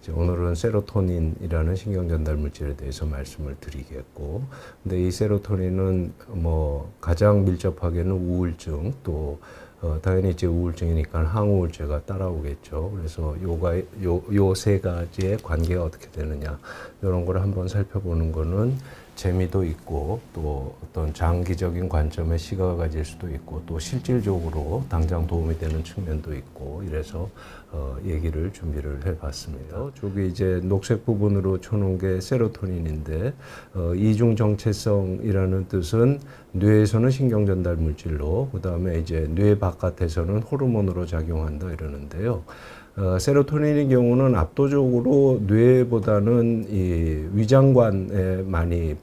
오늘은 세로토닌이라는 신경 전달 물질에 대해서 말씀을 드리겠고, 근데 이 세로토닌은 뭐 가장 밀접하게는 우울증, 또 당연히 이제 우울증이니까 항우울제가 따라오겠죠. 그래서 요 세 가지의 관계가 어떻게 되느냐, 이런 걸 한번 살펴보는 거는 재미도 있고, 또 어떤 장기적인 관점의 시각을 가질 수도 있고, 또 실질적으로 당장 도움이 되는 측면도 있고, 이래서 얘기를 준비를 해봤습니다. 저기 이제 녹색 부분으로 쳐놓은 게 세로토닌인데, 이중 정체성이라는 뜻은 뇌에서는 신경 전달 물질로, 그 다음에 이제 뇌 바깥에서는 호르몬으로 작용한다 이러는데요. 세로토닌의 경우는 압도적으로 뇌보다는 이 위장관에 많이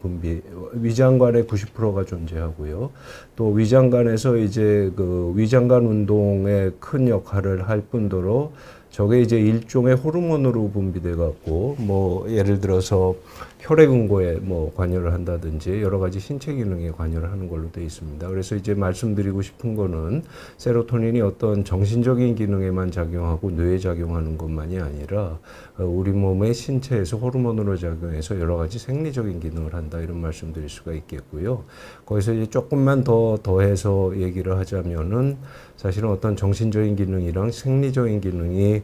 위장관에 90%가 존재하고요. 또 위장관에서 이제 그 위장관 운동에 큰 역할을 할 뿐더러 저게 이제 일종의 호르몬으로 분비돼 갖고, 뭐 예를 들어서 혈액 응고에 뭐 관여를 한다든지 여러 가지 신체 기능에 관여를 하는 걸로 되어 있습니다. 그래서 이제 말씀드리고 싶은 거는 세로토닌이 어떤 정신적인 기능에만 작용하고 뇌에 작용하는 것만이 아니라 우리 몸의 신체에서 호르몬으로 작용해서 여러 가지 생리적인 기능을 한다, 이런 말씀드릴 수가 있겠고요. 거기서 이제 조금만 더해서 얘기를 하자면은 사실은 어떤 정신적인 기능이랑 생리적인 기능이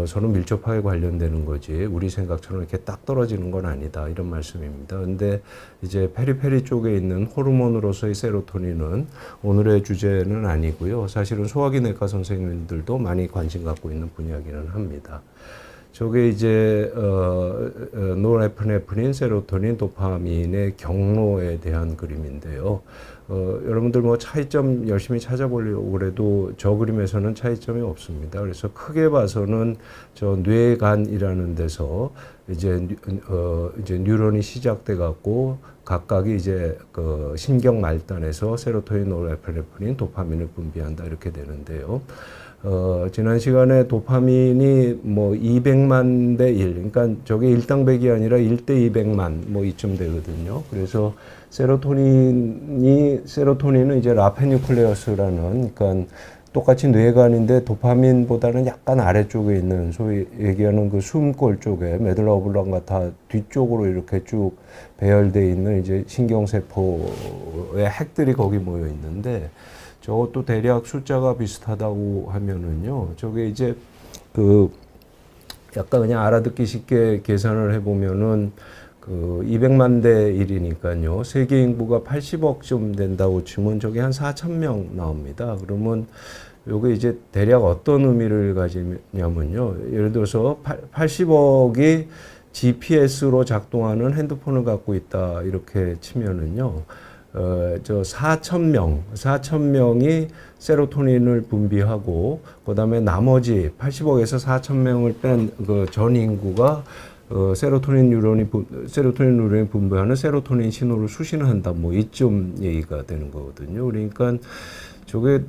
서로 밀접하게 관련되는 거지, 우리 생각처럼 이렇게 딱 떨어지는 건 아니다, 이런 말씀입니다. 근데 이제 페리페리 쪽에 있는 호르몬으로서의 세로토닌은 오늘의 주제는 아니고요. 사실은 소화기내과 선생님들도 많이 관심 갖고 있는 분야기는 합니다. 저게 이제 노르에프네프린, 세로토닌, 도파민의 경로에 대한 그림인데요. 여러분들 뭐 차이점 열심히 찾아보려고 그래도 저 그림에서는 차이점이 없습니다. 그래서 크게 봐서는 저 뇌간이라는 데서 이제 뉴런이 시작돼 갖고 각각이 이제 그 신경 말단에서 세로토닌, 노르에프네프린, 도파민을 분비한다, 이렇게 되는데요. 지난 시간에 도파민이 뭐 200만 대 1, 그러니까 저게 1당100이 아니라 1대 200만 뭐 이쯤 되거든요. 그래서 세로토닌은 이제 라페뉴클레어스라는, 그러니까 똑같이 뇌관인데 도파민보다는 약간 아래쪽에 있는 소위 얘기하는 그 숨골 쪽에 메둘라 오블랑가타 뒤쪽으로 이렇게 쭉 배열되어 있는 이제 신경세포의 핵들이 거기 모여 있는데, 저것도 대략 숫자가 비슷하다고 하면은요, 저게 이제 그 약간 그냥 알아듣기 쉽게 계산을 해보면은 그 200만 대 1이니까요. 세계 인구가 80억쯤 된다고 치면 저게 한 4,000명 나옵니다. 그러면 요게 이제 대략 어떤 의미를 가지냐면요. 예를 들어서 80억이 GPS로 작동하는 핸드폰을 갖고 있다, 이렇게 치면은요. 4,000명이 세로토닌을 분비하고, 그 다음에 나머지 80억에서 4,000명을 뺀 그 전 인구가 세로토닌 뉴런이 분비하는 세로토닌 신호를 수신한다, 뭐 이쯤 얘기가 되는 거거든요. 그러니까 저게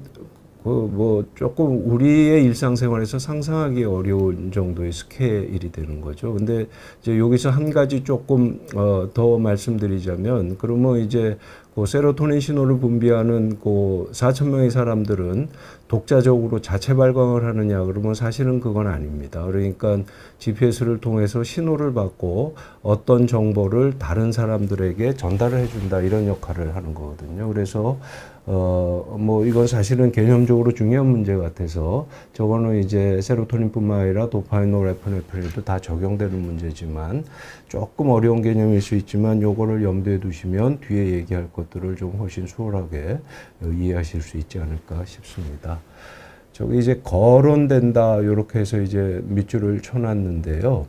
뭐 조금 우리의 일상생활에서 상상하기 어려운 정도의 스케일이 되는 거죠. 근데 이제 여기서 한 가지 조금 더 말씀드리자면, 그러면 이제 그 세로토닌 신호를 분비하는 그 4,000명의 사람들은 독자적으로 자체 발광을 하느냐, 그러면 사실은 그건 아닙니다. 그러니까 GPS를 통해서 신호를 받고 어떤 정보를 다른 사람들에게 전달을 해준다, 이런 역할을 하는 거거든요. 그래서 뭐 이건 사실은 개념적으로 중요한 문제 같아서, 저거는 이제 세로토닌뿐만 아니라 도파민, 노르에프네프린도 다 적용되는 문제지만 조금 어려운 개념일 수 있지만 요거를 염두에 두시면 뒤에 얘기할 것들을 좀 훨씬 수월하게 이해하실 수 있지 않을까 싶습니다. 저기 이제 거론된다, 요렇게 해서 이제 밑줄을 쳐놨는데요.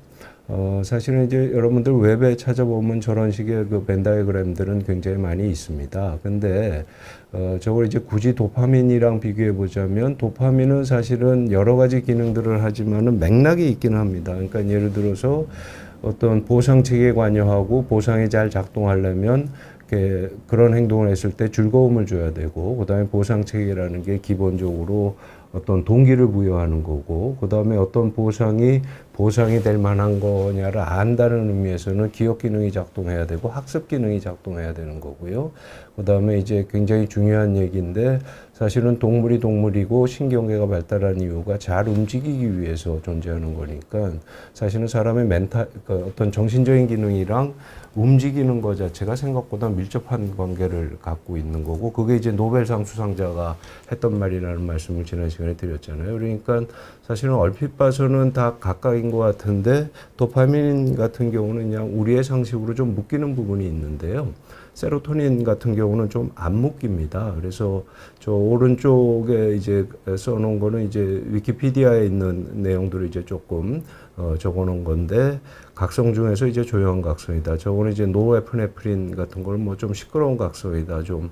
사실은 이제 여러분들 웹에 찾아보면 저런 식의 그 벤 다이어그램들은 굉장히 많이 있습니다. 근데 저걸 이제 굳이 도파민이랑 비교해 보자면, 도파민은 사실은 여러 가지 기능들을 하지만은 맥락이 있기는 합니다. 그러니까 예를 들어서 어떤 보상 체계에 관여하고 보상이 잘 작동하려면 그런 행동을 했을 때 즐거움을 줘야 되고, 그다음에 보상 체계라는 게 기본적으로 어떤 동기를 부여하는 거고, 그 다음에 어떤 보상이 될 만한 거냐를 안다는 의미에서는 기억 기능이 작동해야 되고 학습 기능이 작동해야 되는 거고요. 그 다음에 이제 굉장히 중요한 얘기인데, 사실은 동물이 동물이고 신경계가 발달한 이유가 잘 움직이기 위해서 존재하는 거니까 사실은 사람의 멘탈, 그 어떤 정신적인 기능이랑 움직이는 것 자체가 생각보다 밀접한 관계를 갖고 있는 거고, 그게 이제 노벨상 수상자가 했던 말이라는 말씀을 지난 시간에 드렸잖아요. 그러니까 사실은 얼핏 봐서는 다 각각인 것 같은데, 도파민 같은 경우는 그냥 우리의 상식으로 좀 묶이는 부분이 있는데요. 세로토닌 같은 경우는 좀 안 묶입니다. 그래서 저 오른쪽에 이제 써놓은 거는 이제 위키피디아에 있는 내용들을 이제 조금 적어놓은 건데, 각성 중에서 이제 조용한 각성이다. 저거는 이제 노에프네프린 같은 걸 뭐 좀 시끄러운 각성이다. 좀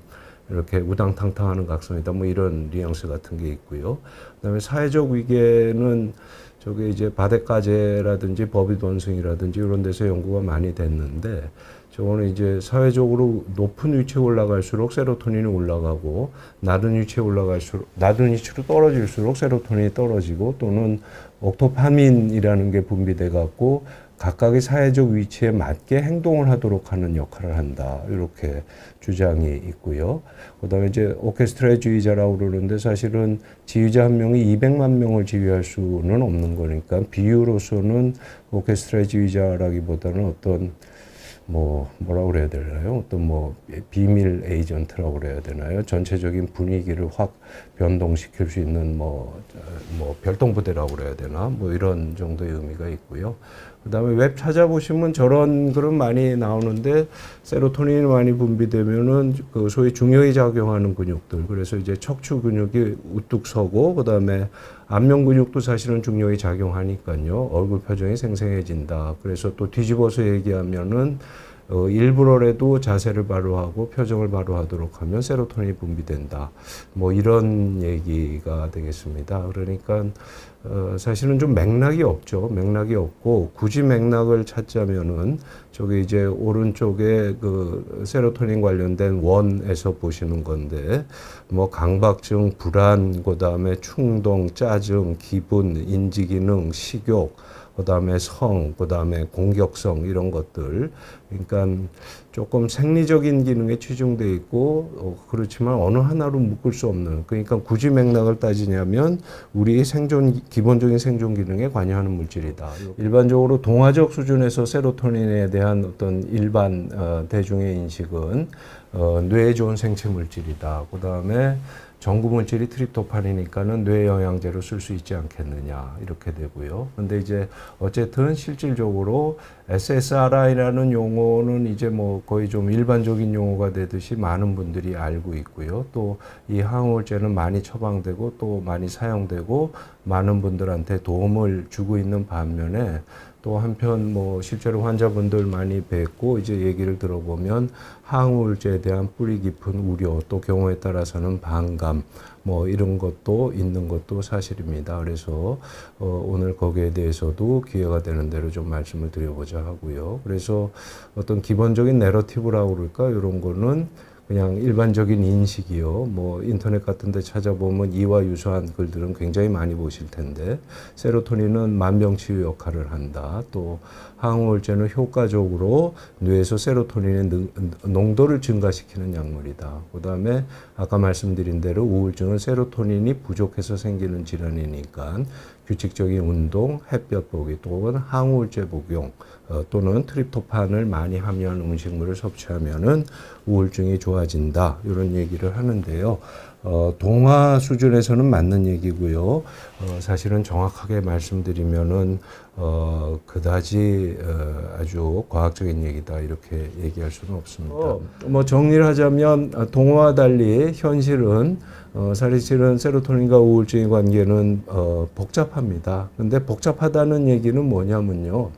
이렇게 우당탕탕하는 각성이다. 뭐 이런 뉘앙스 같은 게 있고요. 그다음에 사회적 위계는 저게 이제 바데카제라든지 버빗 원숭이라든지 이런 데서 연구가 많이 됐는데, 저거는 이제 사회적으로 높은 위치에 올라갈수록 세로토닌이 올라가고, 낮은 위치에 올라갈수록, 낮은 위치로 떨어질수록 세로토닌이 떨어지고, 또는 옥토파민이라는 게 분비돼 갖고 각각의 사회적 위치에 맞게 행동을 하도록 하는 역할을 한다. 이렇게 주장이 있고요. 그다음에 이제 오케스트라주의자라고 그러는데, 사실은 지휘자 한 명이 200만 명을 지휘할 수는 없는 거니까 비유로서는 오케스트라주의자라기보다는 어떤 뭐라고 그래야 되나요? 어떤 비밀 에이전트라고 그래야 되나요? 전체적인 분위기를 확 변동시킬 수 있는 별동부대라고 그래야 되나? 뭐 이런 정도의 의미가 있고요. 그 다음에 웹 찾아보시면 저런 글은 많이 나오는데, 세로토닌이 많이 분비되면은 그 소위 중요히 작용하는 근육들, 그래서 이제 척추 근육이 우뚝 서고, 그 다음에 안면 근육도 사실은 중요히 작용하니까요. 얼굴 표정이 생생해진다. 그래서 또 뒤집어서 얘기하면은 일부러라도 자세를 바로 하고 표정을 바로 하도록 하면 세로토닌이 분비된다. 뭐 이런 얘기가 되겠습니다. 그러니까 사실은 좀 맥락이 없죠. 맥락이 없고, 굳이 맥락을 찾자면은 저기 이제 오른쪽에 그 세로토닌 관련된 원에서 보시는 건데, 뭐 강박증, 불안, 그다음에 충동, 짜증, 기분, 인지기능, 식욕, 그다음에 성, 그다음에 공격성, 이런 것들. 그러니까 조금 생리적인 기능에 치중돼 있고, 그렇지만 어느 하나로 묶을 수 없는, 그러니까 굳이 맥락을 따지냐면 우리의 기본적인 생존 기능에 관여하는 물질이다. 일반적으로 동화적 수준에서 세로토닌에 대한 어떤 일반 대중의 인식은 뇌에 좋은 생체 물질이다. 그다음에 전구 물질이 트립토판이니까는 뇌 영양제로 쓸 수 있지 않겠느냐, 이렇게 되고요. 근데 이제 어쨌든 실질적으로 SSRI라는 용어는 이제 뭐 거의 좀 일반적인 용어가 되듯이 많은 분들이 알고 있고요. 또 이 항우울제는 많이 처방되고 또 많이 사용되고 많은 분들한테 도움을 주고 있는 반면에, 또 한편 실제로 환자분들 많이 뵙고 이제 얘기를 들어보면 항우울제에 대한 뿌리 깊은 우려, 또 경우에 따라서는 반감, 이런 것도 있는 것도 사실입니다. 그래서 오늘 거기에 대해서도 기회가 되는 대로 좀 말씀을 드려보자 하고요. 그래서 어떤 기본적인 내러티브라고 그럴까, 이런 거는 그냥 일반적인 인식이요. 인터넷 같은 데 찾아보면 이와 유사한 글들은 굉장히 많이 보실 텐데, 세로토닌은 만병치유 역할을 한다. 또 항우울제는 효과적으로 뇌에서 세로토닌의 농도를 증가시키는 약물이다. 그 다음에 아까 말씀드린 대로 우울증은 세로토닌이 부족해서 생기는 질환이니까 규칙적인 운동, 햇볕 보기, 또는 항우울제 복용, 또는 트립토판을 많이 함유한 음식물을 섭취하면은 우울증이 좋아진다. 이런 얘기를 하는데요. 동화 수준에서는 맞는 얘기고요. 사실은 정확하게 말씀드리면은 그다지 아주 과학적인 얘기다, 이렇게 얘기할 수는 없습니다. 정리를 하자면 동화와 달리 현실은 사실은 세로토닌과 우울증의 관계는 복잡합니다. 근데 복잡하다는 얘기는 뭐냐면요.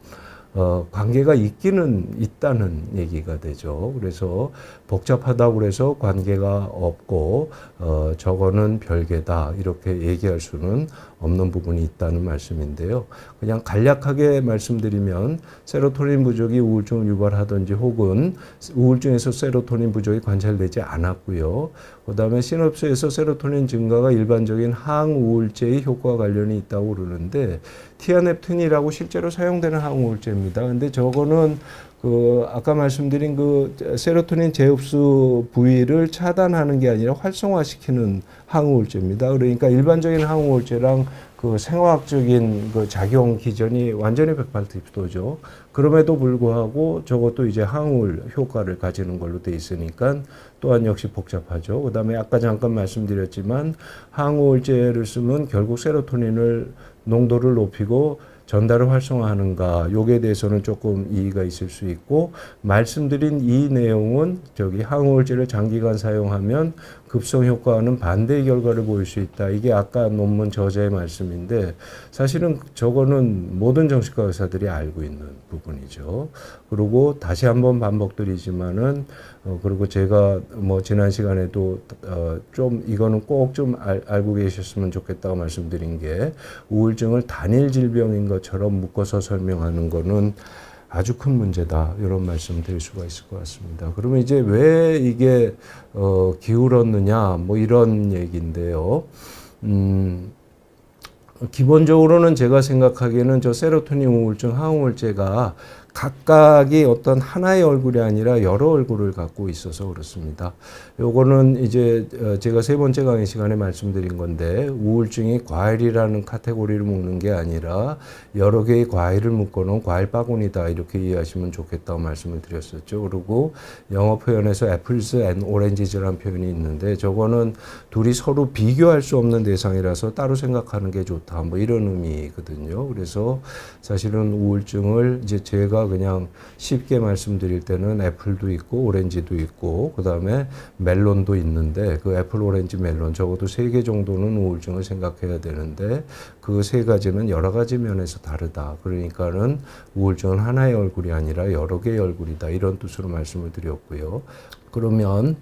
관계가 있기는 있다는 얘기가 되죠. 그래서 복잡하다고 해서 관계가 없고 저거는 별개다, 이렇게 얘기할 수는 없는 부분이 있다는 말씀인데요. 그냥 간략하게 말씀드리면 세로토닌 부족이 우울증을 유발하든지 혹은 우울증에서 세로토닌 부족이 관찰되지 않았고요. 그다음에 시놉스에서 세로토닌 증가가 일반적인 항우울제의 효과와 관련이 있다고 그러는데 티아넵틴이라고 실제로 사용되는 항우울제입니다. 근데 저거는 아까 말씀드린 세로토닌 재흡수 부위를 차단하는 게 아니라 활성화시키는 항우울제입니다. 그러니까 일반적인 항우울제랑 생화학적인 작용 기전이 완전히 180도죠. 그럼에도 불구하고 저것도 이제 항우울 효과를 가지는 걸로 돼 있으니까 또한 역시 복잡하죠. 그 다음에 아까 잠깐 말씀드렸지만 항우울제를 쓰면 결국 세로토닌을 농도를 높이고 전달을 활성화하는가 요게 대해서는 조금 이의가 있을 수 있고 말씀드린 이 내용은 항우울제를 장기간 사용하면 급성 효과와는 반대의 결과를 보일 수 있다. 이게 아까 논문 저자의 말씀인데 사실은 저거는 모든 정신과 의사들이 알고 있는 부분이죠. 그리고 다시 한번 반복드리지만은 그리고 제가 지난 시간에도 좀 이거는 꼭 좀 알고 계셨으면 좋겠다고 말씀드린 게 우울증을 단일 질병인 것처럼 묶어서 설명하는 거는 아주 큰 문제다. 이런 말씀 드릴 수가 있을 것 같습니다. 그러면 이제 왜 이게 기울었느냐 이런 얘기인데요. 기본적으로는 제가 생각하기에는 저 세로토닌 우울증, 항우울제가 각각이 어떤 하나의 얼굴이 아니라 여러 얼굴을 갖고 있어서 그렇습니다. 요거는 이제 제가 세 번째 강의 시간에 말씀드린 건데 우울증이 과일이라는 카테고리를 묶는 게 아니라 여러 개의 과일을 묶어놓은 과일 바구니다 이렇게 이해하시면 좋겠다고 말씀을 드렸었죠. 그리고 영어 표현에서 apples and oranges라는 표현이 있는데 저거는 둘이 서로 비교할 수 없는 대상이라서 따로 생각하는 게 좋다 이런 의미거든요. 그래서 사실은 우울증을 이제 제가 그냥 쉽게 말씀드릴 때는 애플도 있고 오렌지도 있고 그 다음에 멜론도 있는데 그 애플, 오렌지, 멜론 적어도 3개 정도는 우울증을 생각해야 되는데 그 3가지는 여러 가지 면에서 다르다. 그러니까는 우울증은 하나의 얼굴이 아니라 여러 개의 얼굴이다. 이런 뜻으로 말씀을 드렸고요. 그러면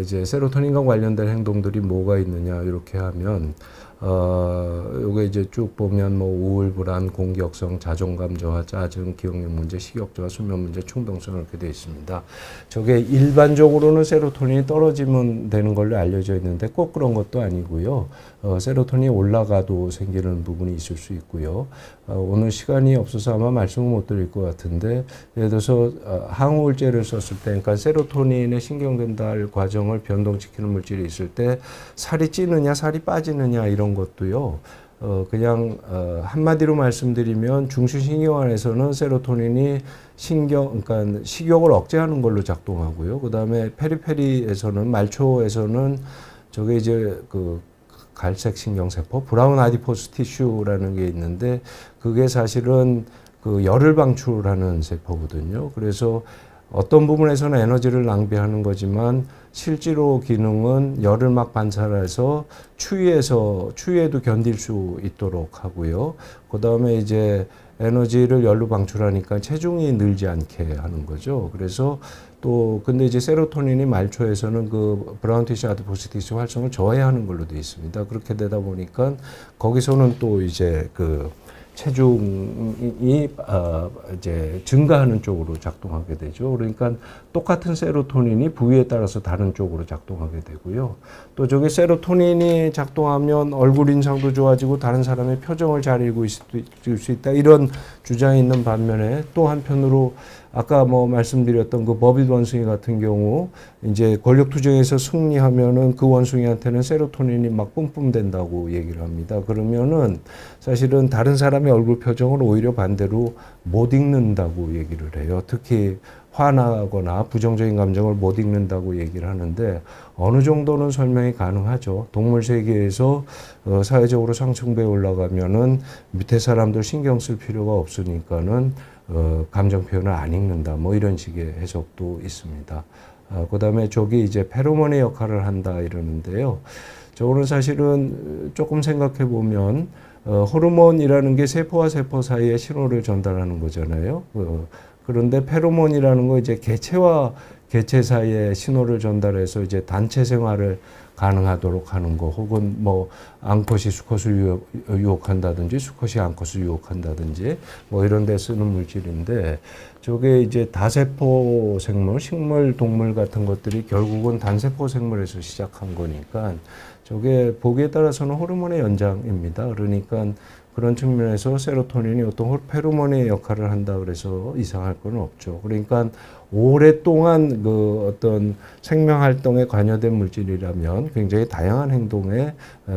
이제 세로토닌과 관련된 행동들이 뭐가 있느냐 이렇게 하면 요게 이제 쭉 보면 우울, 불안, 공격성, 자존감 저하, 짜증, 기억력 문제, 식욕 저하, 수면 문제, 충동성 이렇게 되어 있습니다. 저게 일반적으로는 세로토닌이 떨어지면 되는 걸로 알려져 있는데 꼭 그런 것도 아니고요. 세로토닌이 올라가도 생기는 부분이 있을 수 있고요. 오늘 시간이 없어서 아마 말씀을 못 드릴 것 같은데 예를 들어서 항우울제를 썼을 때 그러니까 세로토닌의 신경 전달 과정을 변동시키는 물질이 있을 때 살이 찌느냐 살이 빠지느냐 이런 것도요. 그냥 한마디로 말씀드리면 중추신경안에서는 세로토닌이 그러니까 식욕을 억제하는 걸로 작동하고요. 그 다음에 페리페리에서는 말초에서는 저게 이제 갈색 신경세포, 브라운 아디포스 티슈라는 게 있는데 그게 사실은 열을 방출하는 세포거든요. 그래서 어떤 부분에서는 에너지를 낭비하는 거지만 실제로 기능은 열을 막 반사해서 추위에도 견딜 수 있도록 하고요. 그 다음에 이제 에너지를 열로 방출하니까 체중이 늘지 않게 하는 거죠. 그래서 근데 이제 세로토닌이 말초에서는 브라운 티슈, 아디포스 티슈 활성을 저해하는 걸로 되어 있습니다. 그렇게 되다 보니까 거기서는 또 이제 체중이 이제 증가하는 쪽으로 작동하게 되죠. 그러니까 똑같은 세로토닌이 부위에 따라서 다른 쪽으로 작동하게 되고요. 또 저게 세로토닌이 작동하면 얼굴 인상도 좋아지고 다른 사람의 표정을 잘 읽을 수 있다. 이런 주장이 있는 반면에 또 한편으로 아까 말씀드렸던 버빗 원숭이 같은 경우 이제 권력 투쟁에서 승리하면은 그 원숭이한테는 세로토닌이 막 뿜뿜된다고 얘기를 합니다. 그러면은 사실은 다른 사람의 얼굴 표정을 오히려 반대로 못 읽는다고 얘기를 해요. 특히 화나거나 부정적인 감정을 못 읽는다고 얘기를 하는데 어느 정도는 설명이 가능하죠. 동물 세계에서 사회적으로 상층부에 올라가면은 밑에 사람들 신경 쓸 필요가 없으니까는 감정 표현을 안 읽는다. 이런 식의 해석도 있습니다. 그 다음에 저기 이제 페로몬의 역할을 한다 이러는데요. 저거는 사실은 조금 생각해 보면 호르몬이라는 게 세포와 세포 사이에 신호를 전달하는 거잖아요. 그런데 페로몬이라는 거 이제 개체와 개체 사이에 신호를 전달해서 이제 단체 생활을 가능하도록 하는 거, 혹은 뭐 암컷이 수컷을 유혹한다든지 수컷이 암컷을 유혹한다든지 뭐 이런 데 쓰는 물질인데, 저게 이제 다세포 생물, 식물, 동물 같은 것들이 결국은 단세포 생물에서 시작한 거니까 저게 보기에 따라서는 호르몬의 연장입니다. 그러니까 그런 측면에서 세로토닌이 어떤 페로몬의 역할을 한다 그래서 이상할 건 없죠. 그러니까 오랫동안 그 어떤 생명 활동에 관여된 물질이라면 굉장히 다양한 행동에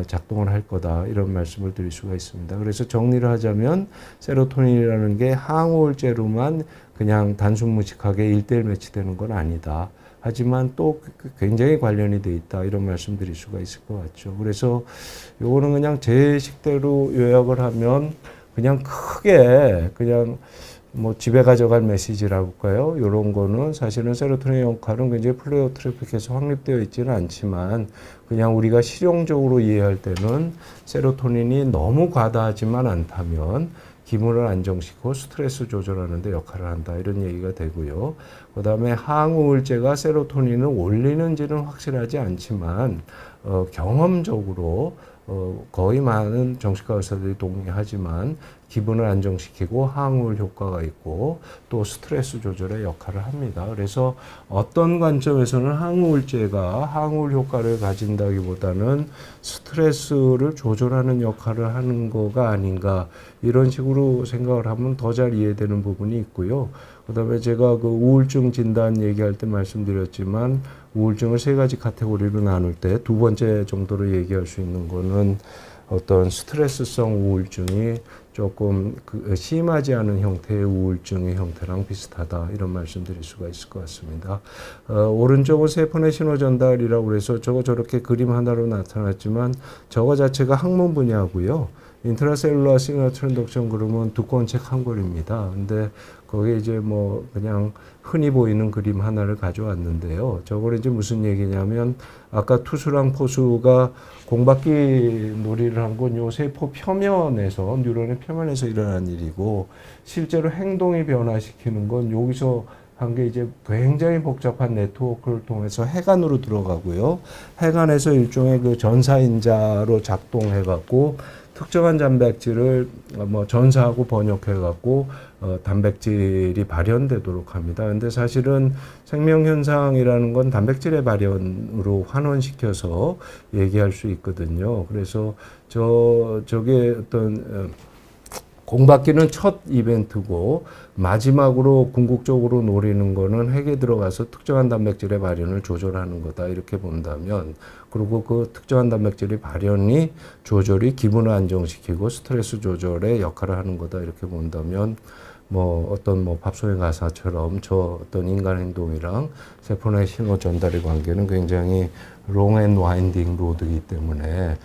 작동을 할 거다, 이런 말씀을 드릴 수가 있습니다. 그래서 정리를 하자면 세로토닌이라는 게 항우울제로만 그냥 단순 무식하게 1대1 매치되는 건 아니다. 하지만 또 굉장히 관련이 돼 있다, 이런 말씀 드릴 수가 있을 것 같죠. 그래서 요거는 그냥 제 식대로 요약을 하면 그냥 크게 그냥 뭐 집에 가져갈 메시지라고 할까요? 이런 거는 사실은 세로토닌의 역할은 굉장히 플레이오트로픽해서 확립되어 있지는 않지만, 그냥 우리가 실용적으로 이해할 때는 세로토닌이 너무 과다하지만 않다면 기분을 안정시키고 스트레스 조절하는 데 역할을 한다, 이런 얘기가 되고요. 그 다음에 항우울제가 세로토닌을 올리는지는 확실하지 않지만 경험적으로 거의 많은 정신과 의사들이 동의하지만 기분을 안정시키고 항우울 효과가 있고 또 스트레스 조절의 역할을 합니다. 그래서 어떤 관점에서는 항우울제가 항우울 효과를 가진다기보다는 스트레스를 조절하는 역할을 하는 거가 아닌가, 이런 식으로 생각을 하면 더 잘 이해되는 부분이 있고요. 그다음에 제가 그 우울증 진단 얘기할 때 말씀드렸지만 우울증을 세 가지 카테고리로 나눌 때 두 번째 정도로 얘기할 수 있는 거는 어떤 스트레스성 우울증이 조금 심하지 않은 형태의 우울증의 형태랑 비슷하다, 이런 말씀 드릴 수가 있을 것 같습니다. 오른쪽은 세포내 신호 전달이라고 해서 저거 저렇게 그림 하나로 나타났지만 저거 자체가 학문 분야고요. 인트라셀룰러 시그널 트랜덕션 그러면 두꺼운 책 한 권입니다. 근데 거기에 이제 뭐 그냥 흔히 보이는 그림 하나를 가져왔는데요. 저거는 이제 무슨 얘기냐면 아까 투수랑 포수가 공바퀴 놀이를 한 건 요 세포 표면에서, 뉴런의 표면에서 일어난 일이고, 실제로 행동이 변화시키는 건 여기서 한 게 이제 굉장히 복잡한 네트워크를 통해서 해관으로 들어가고요. 해관에서 일종의 그 전사인자로 작동해 갖고 특정한 단백질을 뭐 전사하고 번역해 갖고 단백질이 발현되도록 합니다. 근데 사실은 생명현상이라는 건 단백질의 발현으로 환원시켜서 얘기할 수 있거든요. 그래서 저게 어떤 공바퀴는 첫 이벤트고 마지막으로 궁극적으로 노리는 거는 핵에 들어가서 특정한 단백질의 발현을 조절하는 거다, 이렇게 본다면, 그리고 그 특정한 단백질의 발현이 조절이 기분을 안정시키고 스트레스 조절에 역할을 하는 거다, 이렇게 본다면 뭐 어떤 뭐 팝송의 가사처럼 저 어떤 인간 행동이랑 세포내 신호 전달의 관계는 굉장히 롱 앤 와인딩 로드이기 때문에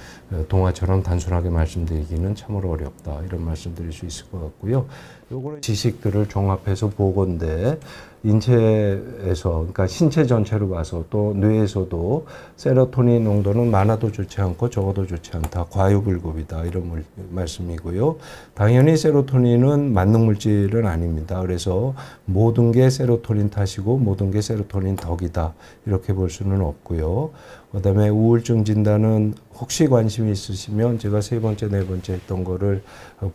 동화처럼 단순하게 말씀드리기는 참으로 어렵다, 이런 말씀드릴 수 있을 것 같고요. 요거는 지식들을 종합해서 보건데 인체에서, 그러니까 신체 전체로 봐서 또 뇌에서도 세로토닌 농도는 많아도 좋지 않고 적어도 좋지 않다, 과유불급이다, 이런 말씀이고요. 당연히 세로토닌은 만능 물질은 아닙니다. 그래서 모든 게 세로토닌 탓이고 모든 게 세로토닌 덕이다, 이렇게 볼 수는 없고요. 그다음에 우울증 진단은 혹시 관심이 있으시면 제가 세 번째, 네 번째 했던 거를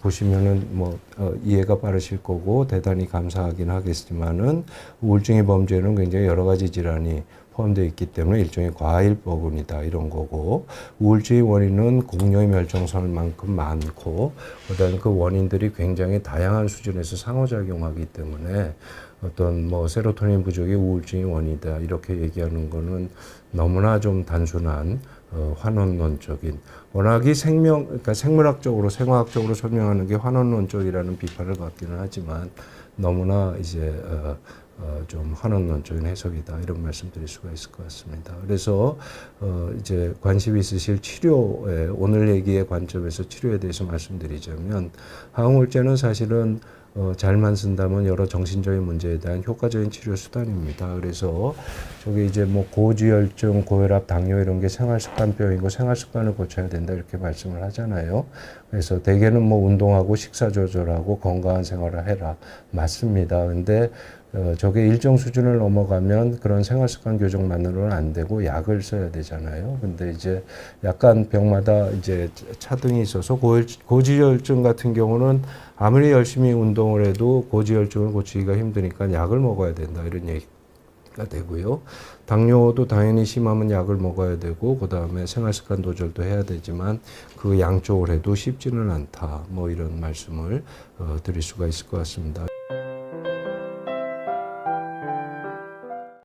보시면은 뭐 이해가 빠르실 거고 대단히 감사하긴 하겠지만은, 우울증의 범주에는 굉장히 여러 가지 질환이 포함되어 있기 때문에 일종의 과일법원이다, 이런 거고, 우울증의 원인은 공룡의 멸종설만큼 많고, 그다음에 그 원인들이 굉장히 다양한 수준에서 상호작용하기 때문에 어떤 뭐 세로토닌 부족이 우울증의 원인이다, 이렇게 얘기하는 거는 너무나 좀 단순한 환원론적인, 워낙이 그러니까 생물학적으로 생화학적으로 설명하는 게 환원론적이라는 비판을 받기는 하지만 너무나 이제 좀 환원론적인 해석이다, 이런 말씀드릴 수가 있을 것 같습니다. 그래서 이제 관심 있으실 치료에, 오늘 얘기의 관점에서 치료에 대해서 말씀드리자면, 항우울제는 사실은 잘만 쓴다면 여러 정신적인 문제에 대한 효과적인 치료 수단입니다. 그래서 저게 이제 뭐 고지혈증, 고혈압, 당뇨 이런 게 생활습관병이고 생활습관을 고쳐야 된다, 이렇게 말씀을 하잖아요. 그래서 대개는 뭐 운동하고 식사 조절하고 건강한 생활을 해라. 맞습니다. 근데 저게 일정 수준을 넘어가면 그런 생활 습관 교정만으로는 안 되고 약을 써야 되잖아요. 근데 이제 약간 병마다 이제 차등이 있어서 고지혈증 같은 경우는 아무리 열심히 운동을 해도 고지혈증을 고치기가 힘드니까 약을 먹어야 된다. 이런 얘기가 되고요. 당뇨도 당연히 심하면 약을 먹어야 되고 그다음에 생활습관 조절도 해야 되지만 그 양쪽을 해도 쉽지는 않다. 뭐 이런 말씀을 드릴 수가 있을 것 같습니다.